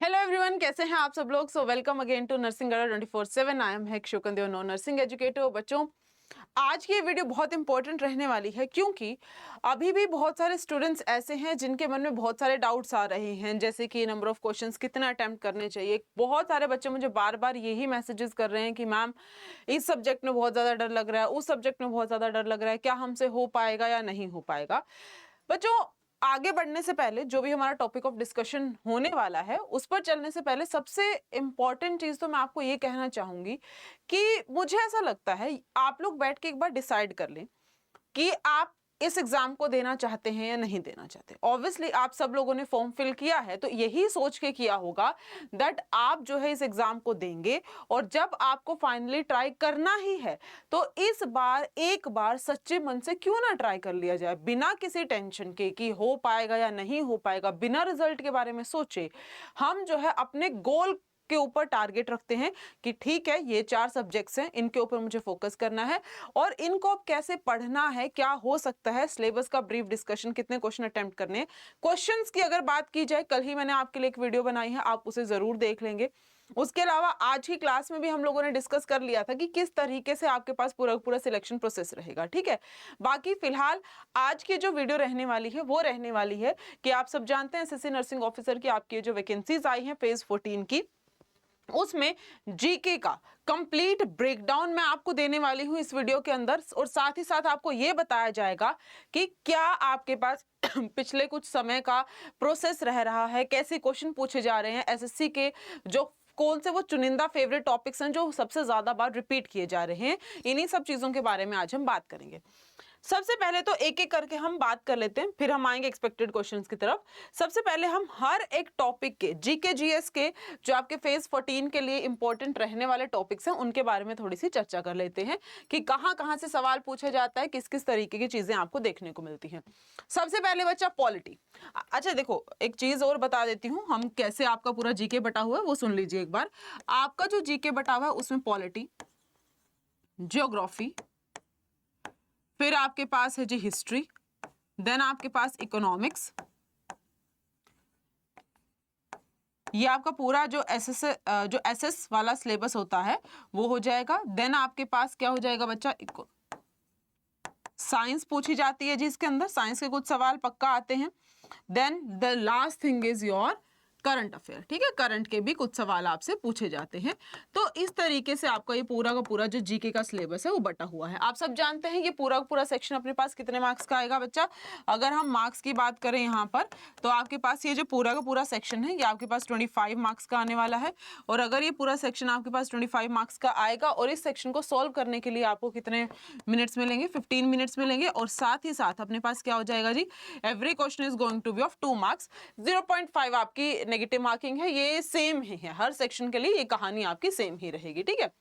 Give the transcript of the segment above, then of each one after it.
Hello everyone, कैसे हैं आप सब लोग। So welcome again to nursing Adda 24/7। I am हेक शुकंदेव, नो नर्सिंग एजुकेटर। बच्चों, आज की ये वीडियो बहुत इंपॉर्टेंट रहने वाली है क्योंकि अभी भी बहुत सारे स्टूडेंट्स ऐसे हैं जिनके मन में बहुत सारे डाउट्स आ रहे हैं, जैसे कि नंबर ऑफ क्वेश्चंस कितना अटेम्प्ट करने चाहिए। बहुत सारे बच्चे मुझे बार बार यही मैसेजेस कर रहे हैं कि मैम इस सब्जेक्ट में बहुत ज़्यादा डर लग रहा है, उस सब्जेक्ट में बहुत ज़्यादा डर लग रहा है, क्या हमसे हो पाएगा या नहीं हो पाएगा। बच्चों, आगे बढ़ने से पहले जो भी हमारा टॉपिक ऑफ डिस्कशन होने वाला है उस पर चलने से पहले सबसे इंपॉर्टेंट चीज तो मैं आपको ये कहना चाहूंगी कि मुझे ऐसा लगता है आप लोग बैठ के एक बार डिसाइड कर लें कि आप इस एग्जाम को देना चाहते हैं या नहीं देना चाहते। ऑब्वियसली आप सब लोगों ने फॉर्म फिल किया है तो यही सोच के किया होगा दैट आप जो है इस एग्जाम को देंगे, और जब आपको फाइनली ट्राई करना ही है तो इस बार एक बार सच्चे मन से क्यों ना ट्राई कर लिया जाए, बिना किसी टेंशन के कि हो पाएगा या नहीं हो पाएगा, बिना रिजल्ट के बारे में सोचे हम जो है अपने गोल के ऊपर टारगेट रखते हैं कि ठीक है ये 4 सब्जेक्ट्स हैं, इनके ऊपर मुझे फोकस करना है और इनको अब कैसे पढ़ना है, क्या हो सकता है, सिलेबस का ब्रीफ डिस्कशन, कितने क्वेश्चन अटेम्प्ट करने हैं। क्वेश्चंस की अगर बात की जाए, कल ही मैंने आपके लिए एक वीडियो बनाई है, आप उसे जरूर देख लेंगे। उसके अलावा आज की क्लास में भी हम लोगों ने डिस्कस कर लिया था कि किस तरीके से आपके पास पूरा पूरा सिलेक्शन प्रोसेस रहेगा। ठीक है, बाकी फिलहाल आज की जो वीडियो रहने वाली है वो रहने वाली है कि आप सब जानते हैं एसएससी नर्सिंग ऑफिसर की आपकी जो वैकेंसीज आई हैं फेज 14 की, उसमें जीके का कंप्लीट ब्रेकडाउन मैं आपको देने वाली हूं इस वीडियो के अंदर, और साथ ही साथ आपको यह बताया जाएगा कि क्या आपके पास पिछले कुछ समय का प्रोसेस रह रहा है, कैसे क्वेश्चन पूछे जा रहे हैं एसएससी के, जो कौन से वो चुनिंदा फेवरेट टॉपिक्स हैं जो सबसे ज्यादा बार रिपीट किए जा रहे हैं। इन्हीं सब चीजों के बारे में आज हम बात करेंगे। सबसे पहले तो एक एक करके हम बात कर लेते हैं, फिर हम आएंगे एक्सपेक्टेड क्वेश्चंस की तरफ। सबसे पहले हम हर एक टॉपिक के जीके जीएस के जो आपके फेज 14 के लिए इंपॉर्टेंट रहने वाले टॉपिक्स हैं उनके बारे में थोड़ी सी चर्चा कर लेते हैं कि कहां कहां से सवाल पूछा जाता है, किस किस तरीके की चीजें आपको देखने को मिलती हैं। सबसे पहले बच्चा पॉलिटी। अच्छा देखो, एक चीज और बता देती हूँ हम कैसे आपका पूरा जीके बटा हुआ है, वो सुन लीजिए एक बार। आपका जो जीके बटा हुआ है उसमें पॉलिटी, ज्योग्राफी, फिर आपके पास है जी हिस्ट्री, देन आपके पास इकोनॉमिक्स, ये आपका पूरा जो एसएस वाला सिलेबस होता है वो हो जाएगा। देन आपके पास क्या हो जाएगा बच्चा, साइंस पूछी जाती है जी, इसके अंदर साइंस के कुछ सवाल पक्का आते हैं। Then the last thing is your current affair. ठीक है, करंट के भी कुछ सवाल आपसे पूछे जाते हैं। तो इस तरीके से आपका ये पूरा का पूरा जो जीके का सिलेबस है वो बटा हुआ है। आप सब जानते हैं ये पूरा का पूरा सेक्शन अपने पास कितने मार्क्स का आएगा बच्चा। अगर हम मार्क्स की बात करें यहाँ पर तो आपके पास ये जो पूरा का पूरा सेक्शन है ये आपके पास 25 मार्क्स का आने वाला है। और अगर ये पूरा सेक्शन आपके पास 25 मार्क्स का आएगा और इस सेक्शन को सॉल्व करने के लिए आपको कितने मिनट्स मिलेंगे, 15 मिनट्स मिलेंगे। और साथ ही साथ अपने पास क्या हो जाएगा जी, every question is going to be of 2 marks, 0.5 आपकी नेगेटिव मार्किंग है। ये सेम ही है हर सेक्शन के लिए, ये कहानी आपकी सेम ही रहेगी। ठीक है,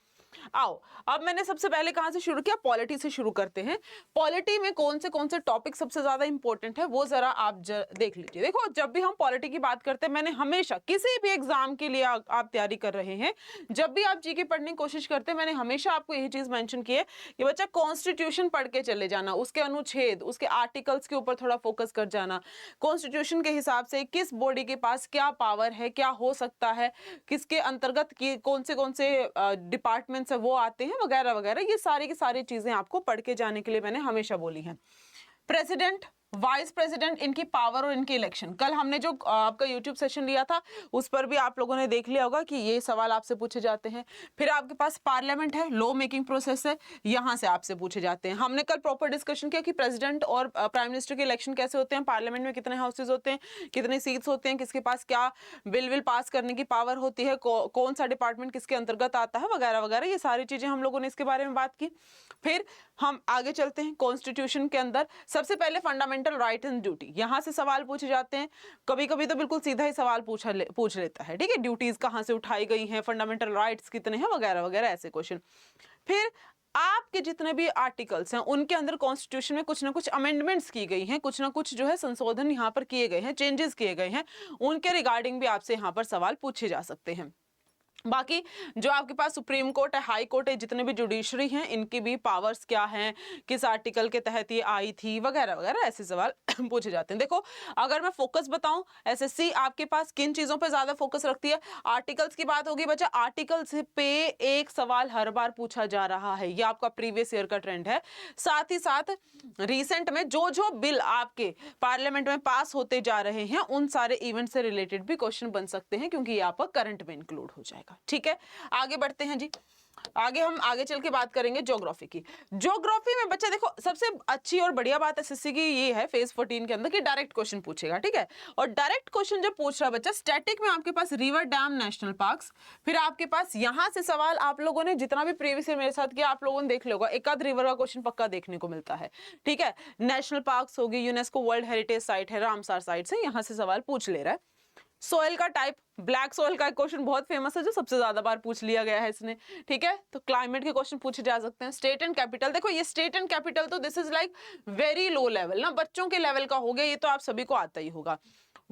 आओ अब मैंने सबसे पहले कहां से शुरू किया, पॉलिटी से शुरू करते हैं। पॉलिटी में कौन से टॉपिक सबसे ज्यादा इंपॉर्टेंट है वो जरा आप देख लीजिए। देखो, जब भी हम पॉलिटी की बात करते हैं, मैंने हमेशा किसी भी एग्जाम के लिए आप तैयारी कर रहे हैं, जब भी आप जीके पढ़ने की कोशिश करते हैं, मैंने हमेशा आपको यही चीज मेंशन की है कि बच्चा कॉन्स्टिट्यूशन पढ़ के चले जाना, उसके अनुच्छेद, उसके आर्टिकल्स के ऊपर थोड़ा फोकस कर जाना। कॉन्स्टिट्यूशन के हिसाब से किस बॉडी के पास क्या पावर है, क्या हो सकता है, किसके अंतर्गत कौन से डिपार्टमेंट से वो आते हैं, वगैरह वगैरह, ये सारी की सारी चीजें आपको पढ़ के जाने के लिए मैंने हमेशा बोली हैं। प्रेसिडेंट, वाइस प्रेसिडेंट, इनकी पावर और इनकी इलेक्शन, कल हमने जो आपका यूट्यूब सेशन लिया था उस पर भी आप लोगों ने देख लिया होगा कि ये सवाल आपसे पूछे जाते हैं। फिर आपके पास पार्लियामेंट है, लॉ मेकिंग प्रोसेस है, यहां से आपसे पूछे जाते हैं। हमने कल प्रॉपर डिस्कशन किया कि प्रेसिडेंट और प्राइम मिनिस्टर के इलेक्शन कैसे होते हैं, पार्लियामेंट में कितने हाउसेज होते हैं, कितने सीट्स होते हैं, किसके पास क्या बिल पास करने की पावर होती है, कौन सा डिपार्टमेंट किसके अंतर्गत आता है, वगैरह वगैरह, ये सारी चीजें हम लोगों ने इसके बारे में बात की। फिर हम आगे चलते हैं कॉन्स्टिट्यूशन के अंदर। सबसे पहले फंडामेंटल राइट एंड ड्यूटी, यहां से सवाल पूछे जाते हैं। कभी कभी तो बिल्कुल सीधा ही सवाल पूछ लेता है। ठीक है, ड्यूटीज कहां से उठाई गई हैं, फंडामेंटल राइट्स कितने हैं, वगैरह वगैरह, ऐसे क्वेश्चन। फिर आपके जितने भी आर्टिकल्स हैं उनके अंदर कॉन्स्टिट्यूशन में कुछ ना कुछ अमेंडमेंट्स की गई हैं, कुछ ना कुछ जो है संशोधन यहाँ पर किए गए हैं, चेंजेस किए गए हैं, उनके रिगार्डिंग भी आपसे यहाँ पर सवाल पूछे जा सकते हैं। बाकी जो आपके पास सुप्रीम कोर्ट है, हाई कोर्ट है, जितने भी जुडिशरी हैं, इनकी भी पावर्स क्या हैं, किस आर्टिकल के तहत ये आई थी, वगैरह वगैरह ऐसे सवाल पूछे जाते हैं। देखो अगर मैं फोकस बताऊं, एसएससी आपके पास किन चीजों पे ज्यादा फोकस रखती है, आर्टिकल्स की बात होगी बच्चा, आर्टिकल्स पे एक सवाल हर बार पूछा जा रहा है, ये आपका प्रीवियस ईयर का ट्रेंड है। साथ ही साथ रिसेंट में जो जो बिल आपके पार्लियामेंट में पास होते जा रहे हैं, उन सारे इवेंट से रिलेटेड भी क्वेश्चन बन सकते हैं, क्योंकि ये आपका करंट में इंक्लूड हो जाएगा। ठीक है, आगे बढ़ते हैं जी। हम आगे चल के बात करेंगे ज्योग्राफी की। ज्योग्राफी में बच्चा देखो सबसे अच्छी और बढ़िया बात एसएससी की ये है फेज 14 के अंदर कि डायरेक्ट क्वेश्चन पूछेगा। ठीक है, और डायरेक्ट क्वेश्चन जब पूछ रहा बच्चा, स्टैटिक में आपके पास रिवर, डैम, नेशनल पार्क्स, फिर आपके पास यहां से सवाल, आप लोगों ने जितना भी प्रीवियस ईयर मेरे साथ किया, आप लोगों ने देख लिया होगा, एक आध रिवर का क्वेश्चन पक्का देखने को मिलता है। ठीक है, नेशनल पार्क्स होगी, यूनेस्को वर्ल्ड हेरिटेज साइट है, रामसार साइट से यहां से सवाल पूछ ले रहा है। सोयल का टाइप, ब्लैक सोयल का क्वेश्चन बहुत फेमस है, जो सबसे ज्यादा बार पूछ लिया गया है इसने। ठीक है, तो क्लाइमेट के क्वेश्चन पूछे जा सकते हैं। स्टेट एंड कैपिटल, देखो ये स्टेट एंड कैपिटल तो this is like very low level ना, बच्चों के लेवल का हो गया, ये तो आप सभी को आता ही होगा।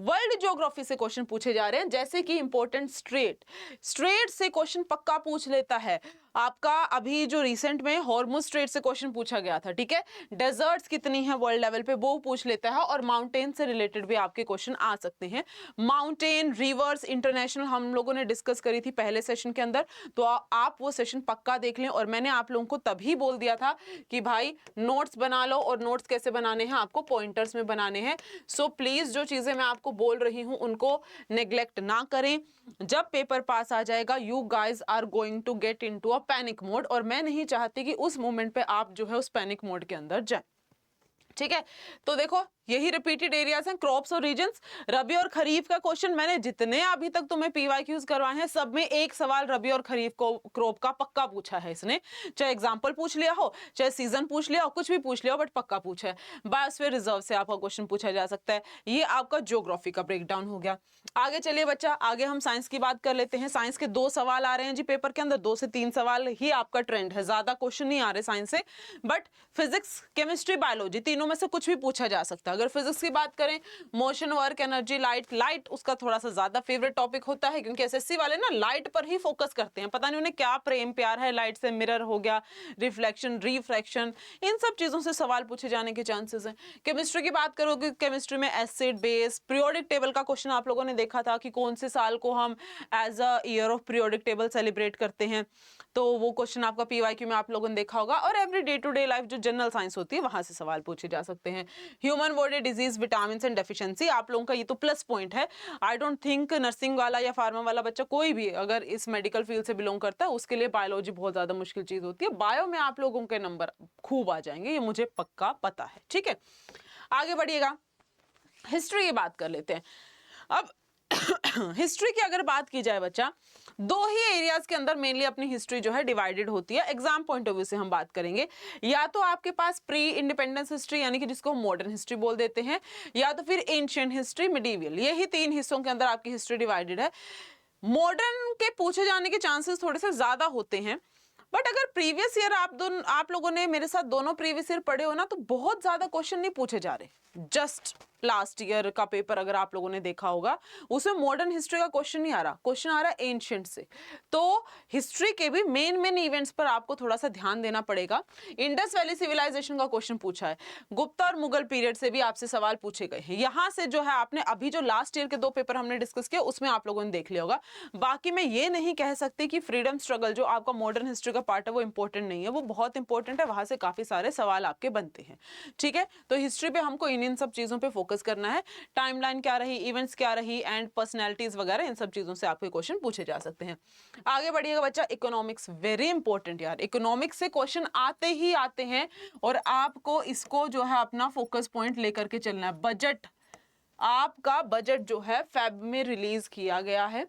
वर्ल्ड ज्योग्राफी से क्वेश्चन पूछे जा रहे हैं, जैसे कि इंपॉर्टेंट स्ट्रेट से क्वेश्चन पक्का पूछ लेता है आपका। अभी जो रिसेंट में हॉर्मुज स्ट्रेट से क्वेश्चन पूछा गया था। ठीक है, डेजर्ट्स कितनी है वर्ल्ड लेवल पे, वो पूछ लेता है, और माउंटेन से रिलेटेड भी आपके क्वेश्चन आ सकते हैं। माउंटेन, रिवर्स, इंटरनेशनल हम लोगों ने डिस्कस करी थी पहले सेशन के अंदर, तो आप वो सेशन पक्का देख लें। और मैंने आप लोगों को तभी बोल दिया था कि भाई नोट्स बना लो, और नोट्स कैसे बनाने हैं, आपको पॉइंटर्स में बनाने हैं। सो प्लीज जो चीजें मैं आपको बोल रही हूं उनको नेग्लेक्ट ना करें। जब पेपर पास आ जाएगा, you guys are going to get into a panic mode, और मैं नहीं चाहती कि उस मोमेंट पे आप जो है उस पैनिक मोड के अंदर जाएं। ठीक है, तो देखो यही रिपीटेड एरियाज हैं, क्रॉप्स और रीजन्स। रबी और खरीफ का क्वेश्चन मैंने जितने अभी तक तुम्हें पीवाईक्यूज करवाए हैं, सब में एक सवाल रबी और खरीफ को क्रॉप का पक्का पूछा है इसने, चाहे एग्जांपल पूछ लिया हो, चाहे सीजन पूछ लिया हो, कुछ भी पूछ लिया हो, बट पक्का पूछा है। बायोस्फीयर रिजर्व से आपका क्वेश्चन पूछा जा सकता है। ये आपका ज्योग्राफी का ब्रेकडाउन हो गया। आगे चलिए बच्चा, आगे हम साइंस की बात कर लेते हैं। साइंस के 2 सवाल आ रहे हैं जी पेपर के अंदर, 2 से 3 सवाल ही आपका ट्रेंड है, ज्यादा क्वेश्चन नहीं आ रहे साइंस से, बट फिजिक्स, केमिस्ट्री, बायोलॉजी तीनों में से कुछ भी पूछा जा सकता है। अगर फिजिक्स की बात करें, मोशन, वर्क, एनर्जी, लाइट उसका थोड़ा सा ज्यादा फेवरेट टॉपिक होता है, क्योंकि एसएससी वाले ना लाइट पर ही फोकस करते हैं, पता नहीं उन्हें क्या प्रेम प्यार है लाइट से। मिरर हो गया, रिफ्लेक्शन, रिफ्रैक्शन, इन सब चीजों से सवाल पूछे जाने के चांसेस हैं। केमिस्ट्री की बात करोगे, केमिस्ट्री में एसिड, बेस, पीरियोडिक टेबल का क्वेश्चन आप लोगों ने देखा था कि कौन से साल को हम as a year of periodic table celebrate करते हैं, तो वो क्वेश्चन आपका पीवाईक्यू में आप लोगों ने देखा होगा। और every day to day life जो जनरल साइंस होती है, वहां से सवाल पूछे जा सकते हैं। Human body disease, vitamin and deficiency, आप लोगों का ये तो प्लस पॉइंट है। आई डोंट थिंक नर्सिंग वाला या फार्मा वाला बच्चा कोई भी अगर इस मेडिकल फील्ड से बिलोंग करता है, उसके लिए बायोलॉजी बहुत ज्यादा मुश्किल चीज होती है। बायो में आप लोगों के नंबर खूब आ जाएंगे, ये मुझे पक्का पता है। ठीक है, आगे बढ़िएगा, हिस्ट्री की बात कर लेते हैं। अब हिस्ट्री की अगर बात की जाए बच्चा, 2 ही एरियाज के अंदर मेनली अपनी हिस्ट्री जो है डिवाइडेड होती है। एग्जाम पॉइंट ऑफ व्यू से हम बात करेंगे, या तो आपके पास प्री इंडिपेंडेंस हिस्ट्री यानी कि जिसको मॉडर्न हिस्ट्री बोल देते हैं, या तो फिर एंशिएंट हिस्ट्री, मिडीवियल, यही 3 हिस्सों के अंदर आपकी हिस्ट्री डिवाइडेड है। मॉडर्न के पूछे जाने के चांसेस थोड़े से ज्यादा होते हैं, बट अगर प्रीवियस ईयर आप लोगों ने मेरे साथ दोनों प्रीवियस ईयर पढ़े हो ना, तो बहुत ज्यादा क्वेश्चन नहीं पूछे जा रहे। जस्ट लास्ट ईयर का पेपर अगर आप लोगों ने देखा होगा, उसमें मॉडर्न हिस्ट्री का क्वेश्चन नहीं आ रहा, क्वेश्चन आ रहा है एंशिएंट से। तो हिस्ट्री के भी मेन इवेंट्स पर आपको थोड़ा सा ध्यान देना पड़ेगा। इंडस वैली सिविलाइजेशन का क्वेश्चन पूछा है, गुप्ता और मुगल पीरियड से भी आपसे सवाल पूछे गए हैं। यहां से जो है आपने अभी जो लास्ट ईयर के 2 पेपर हमने डिस्कस किया, उसमें आप लोगों ने देख लिया होगा। बाकी मैं ये नहीं कह सकती कि फ्रीडम स्ट्रगल जो आपका मॉडर्न हिस्ट्री का पार्ट है वो इंपॉर्टेंट नहीं है, वो बहुत इंपॉर्टेंट है, वहां से काफी सारे सवाल आपके बनते हैं। ठीक है, तो हिस्ट्री पे हमको इन सब चीजों पे फोकस करना है। टाइमलाइन क्या रही, इवेंट्स क्या रही, एंड पर्सनैलिटीज वगैरह, इन सब चीजों से आपके क्वेश्चन पूछे जा सकते हैं। आगे बढ़िएगा बच्चा, इकोनॉमिक्स वेरी इंपॉर्टेंट यार, इकोनॉमिक्स से क्वेश्चन आते ही आते हैं, और आपको इसको जो है अपना फोकस पॉइंट लेकर के चलना है। बजट, आपका बजट जो है फेब में रिलीज किया गया है।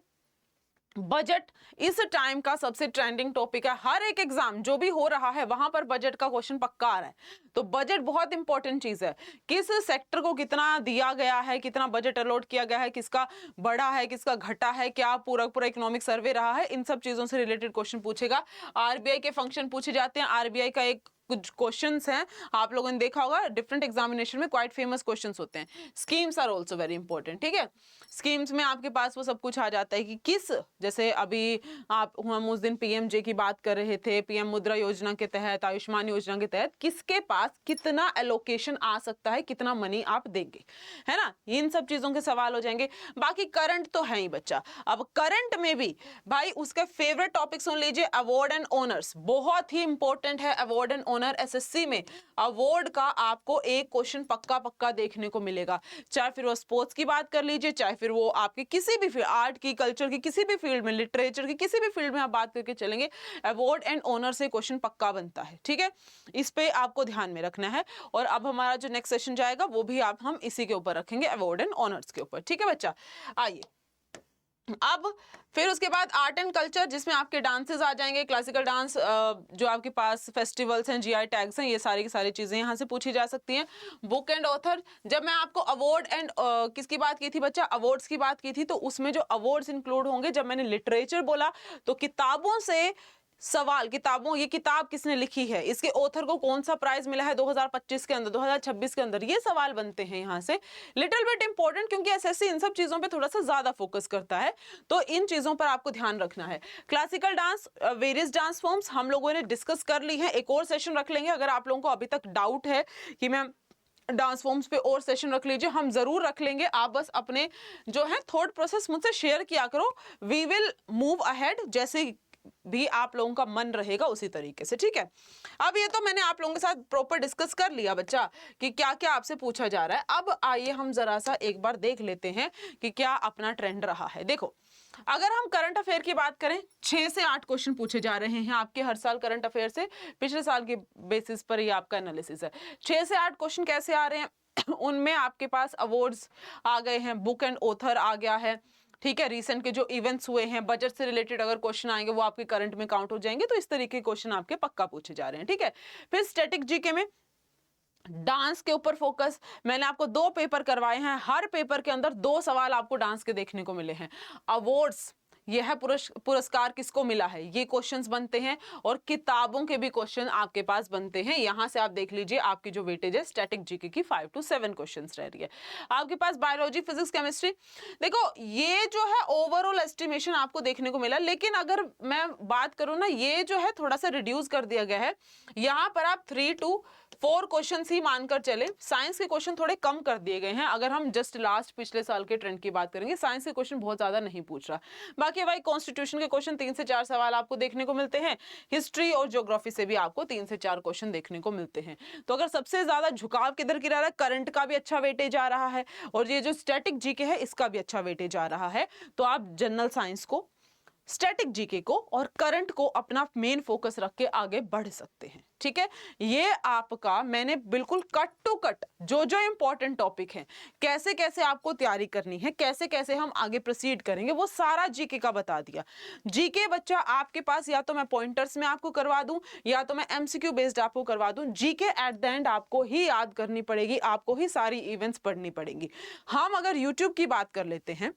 बजट इस टाइम का सबसे ट्रेंडिंग टॉपिक है, हर एक एग्जाम जो भी हो रहा है वहां पर बजट का क्वेश्चन पक्का आ रहा है। तो बजट बहुत इंपॉर्टेंट चीज है, किस सेक्टर को कितना दिया गया है, कितना बजट अलॉट किया गया है, किसका बढ़ा है, किसका घटा है, क्या पूरा इकोनॉमिक सर्वे रहा है, इन सब चीजों से रिलेटेड क्वेश्चन पूछेगा। आरबीआई के फंक्शन पूछे जाते हैं, आरबीआई का एक कुछ क्वेश्चंस हैं, आप लोगों ने देखा होगा डिफरेंट एग्जामिनेशन में क्वाइट फेमस क्वेश्चंस होते हैं। Schemes are also very important, ठीक है। स्कीम्स में आपके पास वो सब कुछ आ जाता है कि किस, जैसे अभी हम उस दिन पीएमजे की बात कर रहे थे, पीएम मुद्रा योजना के तहत, आयुष्मान योजना के तहत किसके पास कितना एलोकेशन आ सकता है, कितना मनी आप देंगे, है ना। इन सब चीजों के सवाल हो जाएंगे। बाकी करंट तो है ही बच्चा। अब करंट में भी भाई उसके फेवरेट टॉपिक सुन लीजिए, अवार्ड एंड ऑनर्स, बहुत ही इंपॉर्टेंट है अवार्ड एंड ऑनर। एसएससी में अवार्ड का आपको एक क्वेश्चन पक्का पक्का देखने को मिलेगा, चाहे फिर वो स्पोर्ट्स की बात कर लीजिए, चाहे फिर वो आपके किसी भी फील्ड, आर्ट की, कल्चर की, किसी भी फील्ड में, लिटरेचर की, किसी भी फील्ड में आप बात करके चलेंगे, अवार्ड एंड ऑनर से क्वेश्चन पक्का बनता है, ठीक है। इस पे आपको ध्यान में रखना है। और अब हमारा जो नेक्स्ट सेशन जाएगा वो भी आप हम इसी के ऊपर रखेंगे, अवार्ड एंड ऑनर्स के ऊपर, ठीक है बच्चा। आइए अब फिर उसके बाद आर्ट एंड कल्चर, जिसमें आपके डांसेस आ जाएंगे, क्लासिकल डांस, जो आपके पास फेस्टिवल्स हैं, जीआई टैग्स हैं, ये सारी की सारी चीजें यहाँ से पूछी जा सकती हैं। बुक एंड ऑथर, जब मैं आपको अवार्ड एंड किसकी बात की थी बच्चा, अवार्ड्स की बात की थी, तो उसमें जो अवार्ड्स इंक्लूड होंगे, जब मैंने लिटरेचर बोला तो किताबों से सवाल, किताबों, ये किताब किसने लिखी है, इसके ऑथर को कौन सा प्राइज मिला है 2025 के अंदर, 2026 के अंदर, ये सवाल बनते हैं यहाँ से। लिटिल बिट इंपॉर्टेंट, क्योंकि एसएससी इन सब चीजों पे थोड़ा सा ज्यादा फोकस करता है, तो इन चीजों पर आपको ध्यान रखना है। Classical dance, various dance forms हम लोगों ने डिस्कस कर ली है, एक और सेशन रख लेंगे। अगर आप लोगों को अभी तक डाउट है कि मैम डांस फॉर्म्स पे और सेशन रख लीजिए, हम जरूर रख लेंगे। आप बस अपने जो है थॉट प्रोसेस मुझसे शेयर किया करो, वी विल मूव अहेड, जैसे भी आप लोगों का मन रहेगा उसी तरीके से, ठीक है। अब ये तो मैंने आप लोगों के साथ प्रॉपर डिस्कस कर लिया बच्चा कि क्या क्या आपसे पूछा जा रहा है। अब आइए हम जरा सा एक बार देख लेते हैं कि क्या अपना ट्रेंड रहा है। देखो, अगर हम करंट अफेयर की बात करें, 6 से 8 क्वेश्चन पूछे जा रहे हैं आपके हर साल करंट अफेयर से, पिछले साल के बेसिस पर ये आपका एनालिसिस है। 6 से 8 क्वेश्चन कैसे आ रहे हैं उनमें आपके पास अवार्ड्स आ गए हैं, बुक एंड ऑथर आ गया है, ठीक है। रिसेंट के जो इवेंट्स हुए हैं, बजट से रिलेटेड अगर क्वेश्चन आएंगे वो आपके करंट में काउंट हो जाएंगे, तो इस तरीके के क्वेश्चन आपके पक्का पूछे जा रहे हैं, ठीक है। फिर स्टैटिक जीके में डांस के ऊपर फोकस, मैंने आपको 2 पेपर करवाए हैं, हर पेपर के अंदर 2 सवाल आपको डांस के देखने को मिले हैं। अवार्ड्स, यह है पुरस्कार किसको मिला है, ये क्वेश्चंस बनते हैं, और किताबों के भी क्वेश्चन आपके पास बनते हैं। यहां से आप देख लीजिए आपकी जो वेटेज है स्टैटिक जीके की 5 to 7 क्वेश्चंस रह रही है। आपके पास बायोलॉजी, फिजिक्स, केमिस्ट्री, देखो ये जो है ओवरऑल एस्टिमेशन आपको देखने को मिला, लेकिन अगर मैं बात करूं ना, ये जो है थोड़ा सा रिड्यूस कर दिया गया है। यहाँ पर आप 3 to 4 क्वेश्चन ही मानकर चले, साइंस के क्वेश्चन थोड़े कम कर दिए गए हैं। अगर हम जस्ट लास्ट पिछले साल के ट्रेंड की बात करेंगे, साइंस के क्वेश्चन बहुत ज्यादा नहीं पूछ रहा। बाकी भाई कॉन्स्टिट्यूशन के क्वेश्चन 3 से 4 सवाल आपको देखने को मिलते हैं, हिस्ट्री और ज्योग्राफी से भी आपको 3 से 4 क्वेश्चन देखने को मिलते हैं। तो अगर सबसे ज्यादा झुकाव किधर की रहा है, करंट का भी अच्छा वेटेज आ रहा है, और ये जो स्टैटिक जीके है इसका भी अच्छा वेटेज आ रहा है, तो आप जनरल साइंस को, स्टैटिक जीके को और करंट को अपना मेन फोकस रख के आगे बढ़ सकते हैं, ठीक है। ये आपका मैंने बिल्कुल कट टू कट जो जो इंपॉर्टेंट टॉपिक है, कैसे कैसे आपको तैयारी करनी है, कैसे कैसे हम आगे प्रोसीड करेंगे, वो सारा जीके का बता दिया। जीके बच्चा आपके पास या तो मैं पॉइंटर्स में आपको करवा दूं, या तो मैं एमसीक्यू बेस्ड आपको करवा दूं। जीके एट द एंड आपको ही याद करनी पड़ेगी, आपको ही सारी इवेंट्स पढ़नी पड़ेंगी। हम अगर यूट्यूब की बात कर लेते हैं,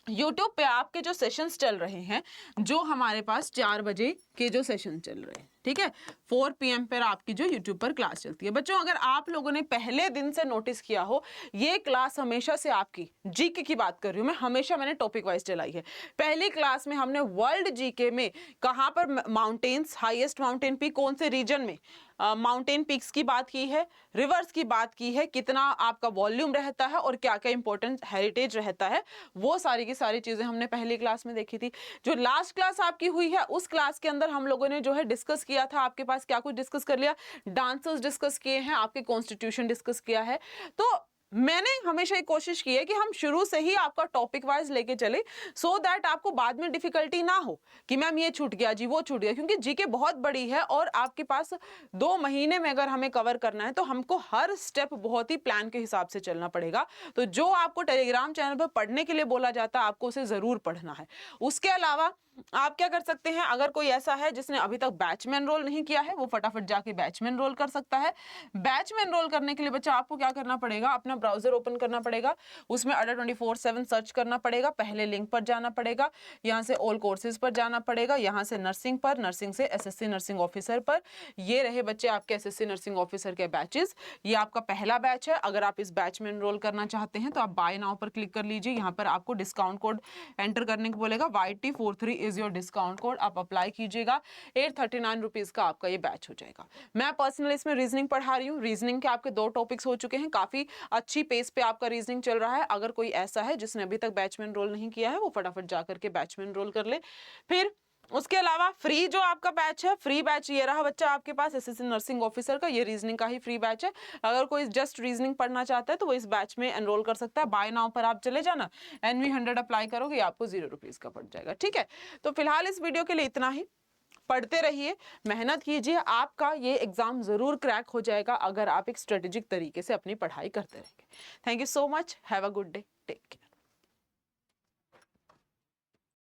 YouTube पे आपके जो सेशंस चल रहे हैं, जो हमारे पास 4 बजे के जो सेशन चल रहे हैं, ठीक है, 4 PM पर आपकी जो YouTube पर क्लास चलती है। बच्चों अगर आप लोगों ने पहले दिन से नोटिस किया हो, ये क्लास हमेशा से आपकी जीके की बात कर रही हूँ मैं, हमेशा मैंने टॉपिक वाइज चलाई है। पहली क्लास में हमने वर्ल्ड जीके में कहाँ पर माउंटेन्स, हाईएस्ट माउंटेन पीक कौन से रीजन में, माउंटेन पीक्स की बात की है, रिवर्स की बात की है, कितना आपका वॉल्यूम रहता है और क्या क्या इंपॉर्टेंट हेरिटेज रहता है, वो सारी की सारी चीजें हमने पहली क्लास में देखी थी। जो लास्ट क्लास आपकी हुई है, उस क्लास के अंदर हम लोगों ने जो है डिस्कस किया था, आपके पास क्या कुछ डिस्कस कर लिया, डांसर्स डिस्कस किए हैं, आपके कॉन्स्टिट्यूशन डिस्कस किया है। तो मैंने हमेशा एक कोशिश की है कि हम शुरू से ही आपका टॉपिक वाइज लेके चले, सो दैट आपको बाद में डिफिकल्टी ना हो कि मैम ये छूट गया जी, वो छूट गया, क्योंकि जीके बहुत बड़ी है और आपके पास 2 महीने में अगर हमें कवर करना है तो हमको हर स्टेप बहुत ही प्लान के हिसाब से चलना पड़ेगा। तो जो आपको टेलीग्राम चैनल पर पढ़ने के लिए बोला जाता है, आपको उसे जरूर पढ़ना है। उसके अलावा आप क्या कर सकते हैं, अगर कोई ऐसा है जिसने अभी तक बैच में एनरोल नहीं किया है, वो फटाफट जाके बैच में एनरोल कर सकता है। बैच में एनरोल करने के लिए बच्चा आपको क्या करना पड़ेगा, अपना ब्राउजर ओपन करना पड़ेगा, उसमें अडा 24/7 सर्च करना पड़ेगा, पहले लिंक पर जाना पड़ेगा, यहाँ से ऑल कोर्सेज पर जाना पड़ेगा, यहाँ से नर्सिंग पर, नर्सिंग से एसएससी नर्सिंग ऑफिसर पर। ये रहे बच्चे आपके एसएससी नर्सिंग ऑफिसर के बैचेस। ये आपका पहला बैच है। अगर आप इस बैच में एनरोल करना चाहते हैं तो आप बाय नाउ पर क्लिक कर लीजिए। यहाँ पर आपको डिस्काउंट कोड एंटर करने को बोलेगा, YT43 is your discount code, आप अप्लाई कीजिएगा। 839 रुपीज का आपका ये बैच हो जाएगा। मैं पर्सनली इसमें रीजनिंग पढ़ा रही हूँ। रीजनिंग के आपके 2 टॉपिक्स हो चुके हैं, काफी अच्छी पेस पे आपका रीजनिंग चल रहा है। अगर कोई ऐसा है जिसने अभी तक बैच में एनरोल नहीं किया है, वो फटाफट जाकर के बैच में एनरोल कर ले। फिर उसके अलावा फ्री जो आपका बैच है, फ्री बैच ये रहा बच्चा आपके पास एसएससी नर्सिंग ऑफिसर का, ये रीजनिंग का ही फ्री बैच है। अगर कोई जस्ट रीजनिंग पढ़ना चाहता है तो वो इस बैच में एनरोल कर सकता है। बाय नाउ पर आप चले जाना, NV100 अप्लाई करोगे, आपको 0 रुपीज का पड़ जाएगा। ठीक है, तो फिलहाल इस वीडियो के लिए इतना ही। पढ़ते रहिए, मेहनत कीजिए, आपका ये एग्जाम जरूर क्रैक हो जाएगा अगर आप एक स्ट्रेटेजिक तरीके से अपनी पढ़ाई करते रहेंगे। Thank you so much, have a good day, take care.